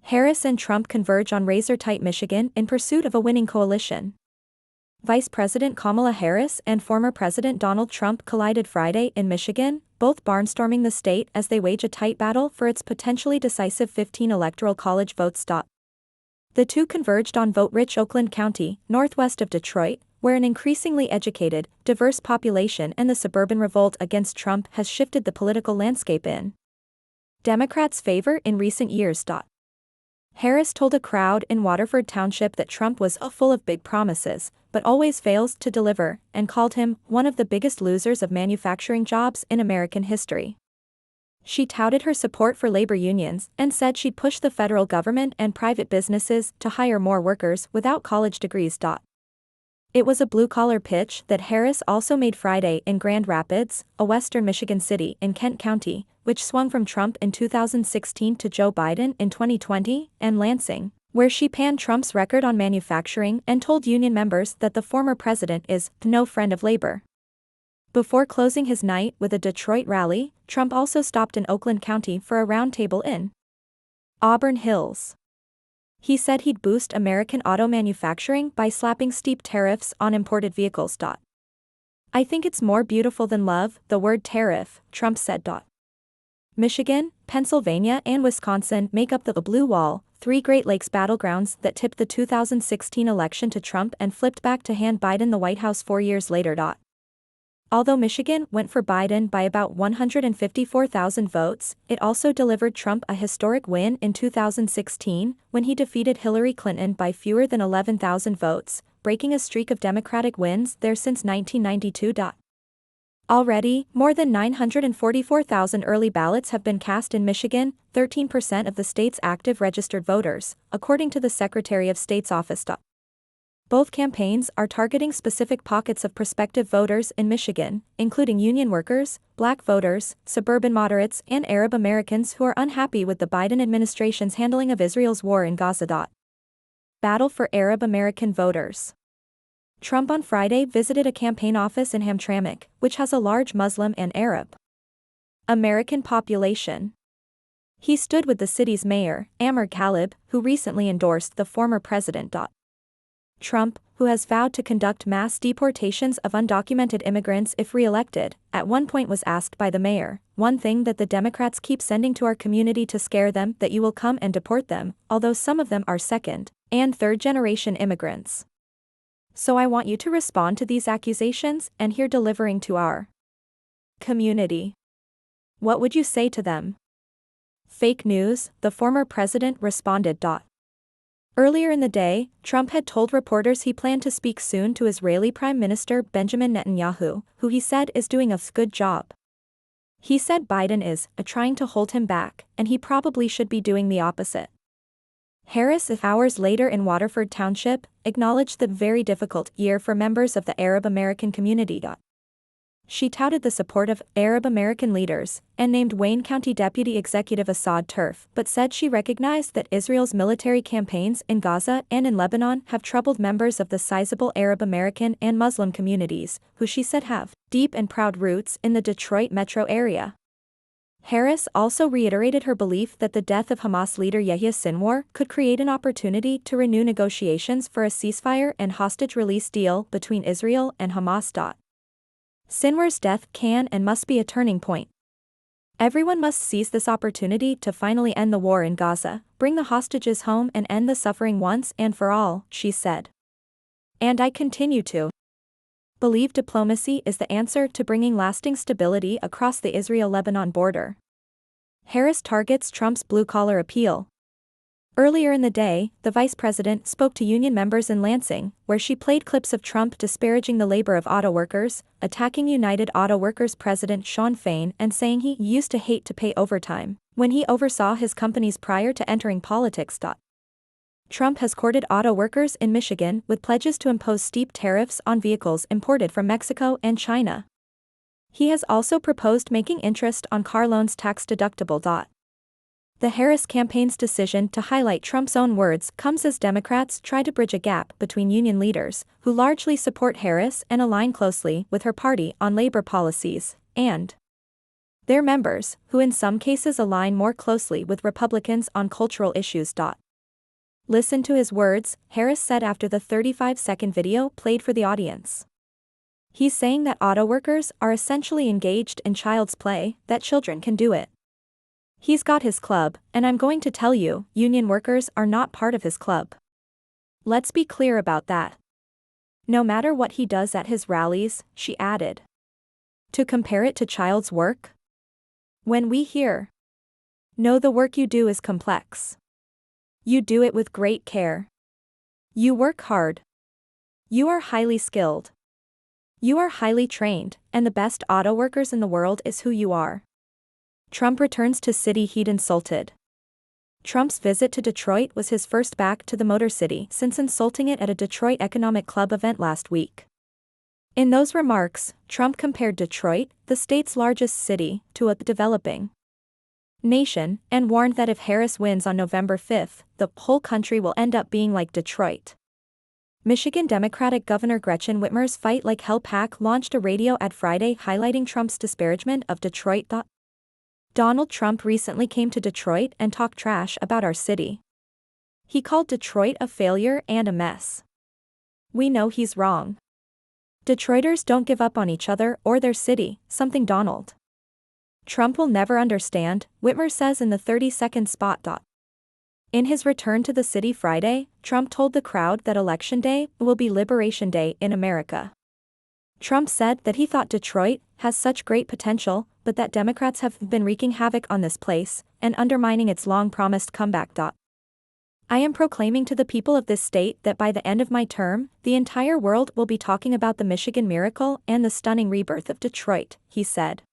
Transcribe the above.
Harris and Trump converge on razor-tight Michigan in pursuit of a winning coalition. Vice President Kamala Harris and former President Donald Trump collided Friday in Michigan, both barnstorming the state as they wage a tight battle for its potentially decisive 15 Electoral College votes. The two converged on vote-rich Oakland County, northwest of Detroit, where an increasingly educated, diverse population and the suburban revolt against Trump has shifted the political landscape in Democrats' favor in recent years. Harris told a crowd in Waterford Township that Trump was full of big promises, but always fails to deliver, and called him one of the biggest losers of manufacturing jobs in American history. She touted her support for labor unions and said she'd push the federal government and private businesses to hire more workers without college degrees. It was a blue-collar pitch that Harris also made Friday in Grand Rapids, a western Michigan city in Kent County, which swung from Trump in 2016 to Joe Biden in 2020, and Lansing, where she panned Trump's record on manufacturing and told union members that the former president is no friend of labor. Before closing his night with a Detroit rally, Trump also stopped in Oakland County for a roundtable in Auburn Hills. He said he'd boost American auto manufacturing by slapping steep tariffs on imported vehicles. "I think it's more beautiful than love, the word tariff," Trump said. Michigan, Pennsylvania and Wisconsin make up the Blue Wall, three Great Lakes battlegrounds that tipped the 2016 election to Trump and flipped back to hand Biden the White House 4 years later. Although Michigan went for Biden by about 154,000 votes, it also delivered Trump a historic win in 2016, when he defeated Hillary Clinton by fewer than 11,000 votes, breaking a streak of Democratic wins there since 1992. Already, more than 944,000 early ballots have been cast in Michigan, 13% of the state's active registered voters, according to the Secretary of State's office. Both campaigns are targeting specific pockets of prospective voters in Michigan, including union workers, black voters, suburban moderates and Arab Americans who are unhappy with the Biden administration's handling of Israel's war in Gaza. Battle for Arab American voters. Trump on Friday visited a campaign office in Hamtramck, which has a large Muslim and Arab American population. He stood with the city's mayor, Amr Khalib, who recently endorsed the former president. Trump, who has vowed to conduct mass deportations of undocumented immigrants if re-elected, at one point was asked by the mayor, "One thing that the Democrats keep sending to our community to scare them that you will come and deport them, although some of them are second- and third-generation immigrants. So I want you to respond to these accusations and here delivering to our community. What would you say to them?" "Fake news," the former president responded. Earlier in the day, Trump had told reporters he planned to speak soon to Israeli Prime Minister Benjamin Netanyahu, who he said is doing a good job. He said Biden is trying to hold him back, and he probably should be doing the opposite. Harris, hours later in Waterford Township, acknowledged the very difficult year for members of the Arab American community. She touted the support of Arab American leaders, and named Wayne County Deputy Executive Assad Turf, but said she recognized that Israel's military campaigns in Gaza and in Lebanon have troubled members of the sizable Arab American and Muslim communities, who she said have deep and proud roots in the Detroit metro area. Harris also reiterated her belief that the death of Hamas leader Yahya Sinwar could create an opportunity to renew negotiations for a ceasefire and hostage release deal between Israel and Hamas. Sinwar's death can and must be a turning point. Everyone must seize this opportunity to finally end the war in Gaza, bring the hostages home and end the suffering once and for all, she said. And I continue to believe diplomacy is the answer to bringing lasting stability across the Israel-Lebanon border. Harris targets Trump's blue-collar appeal. Earlier in the day, the vice president spoke to union members in Lansing, where she played clips of Trump disparaging the labor of auto workers, attacking United Auto Workers president Shawn Fain and saying he used to hate to pay overtime when he oversaw his companies prior to entering politics. Trump has courted auto workers in Michigan with pledges to impose steep tariffs on vehicles imported from Mexico and China. He has also proposed making interest on car loans tax-deductible. The Harris campaign's decision to highlight Trump's own words comes as Democrats try to bridge a gap between union leaders, who largely support Harris and align closely with her party on labor policies, and Their members, who in some cases align more closely with Republicans on cultural issues. Listen to his words, Harris said after the 35-second video played for the audience. He's saying that auto workers are essentially engaged in child's play, that children can do it. He's got his club, and I'm going to tell you, union workers are not part of his club. Let's be clear about that. No matter what he does at his rallies, she added. To compare it to child's work? When we hear, no, the work you do is complex. You do it with great care. You work hard. You are highly skilled. You are highly trained, and the best auto workers in the world is who you are. Trump returns to city heat insulted. Trump's visit to Detroit was his first back to the Motor City since insulting it at a Detroit Economic Club event last week. In those remarks, Trump compared Detroit, the state's largest city, to a developing nation, and warned that if Harris wins on November 5, the whole country will end up being like Detroit. Michigan Democratic Governor Gretchen Whitmer's Fight Like Hell PAC launched a radio ad Friday highlighting Trump's disparagement of Detroit. Donald Trump recently came to Detroit and talked trash about our city. He called Detroit a failure and a mess. We know he's wrong. Detroiters don't give up on each other or their city, something Donald Trump will never understand, Whitmer says in the 30-second spot. In his return to the city Friday, Trump told the crowd that Election Day will be Liberation Day in America. Trump said that he thought Detroit has such great potential, but that Democrats have been wreaking havoc on this place and undermining its long-promised comeback. I am proclaiming to the people of this state that by the end of my term, the entire world will be talking about the Michigan miracle and the stunning rebirth of Detroit, he said.